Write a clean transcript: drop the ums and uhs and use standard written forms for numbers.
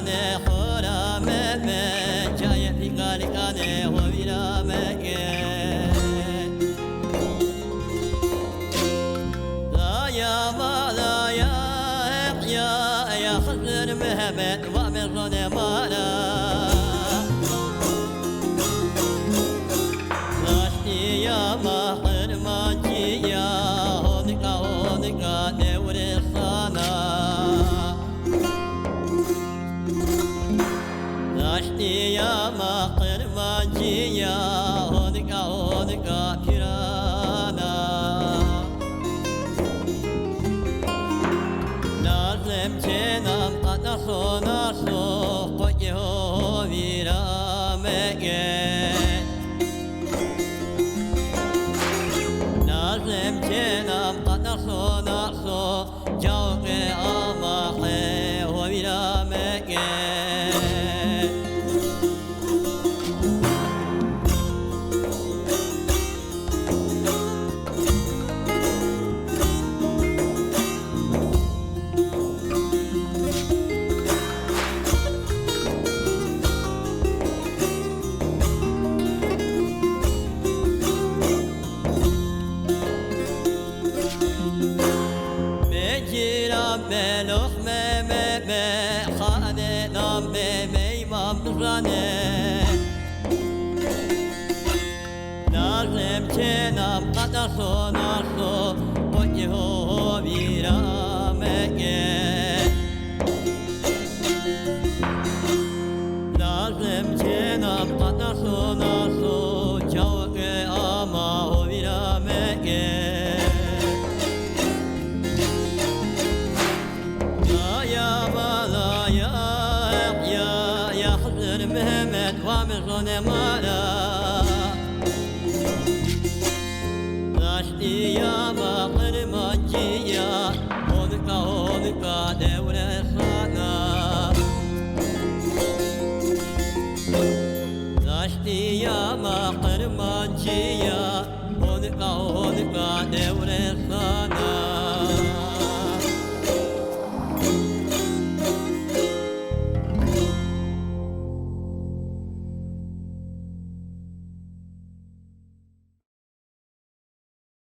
ne hora me jaya pikali kane hovira me ya mala ya khazir mehmet wa min rone mala ya mahir majiya honika ne wure sana ya mahir majiya honika kirana lazem cenam naso koyo vira mege lazem cenam naso jauke amahe vira mege Meloh me khane nam me imam rane lazem chenam naso koyo vira mege lazem chenam naso jauke ama vira mege Mehmet wa min rone mala Rashti ya maqir majiya honika devre sana Rashti ya maqir majiya honika devre sana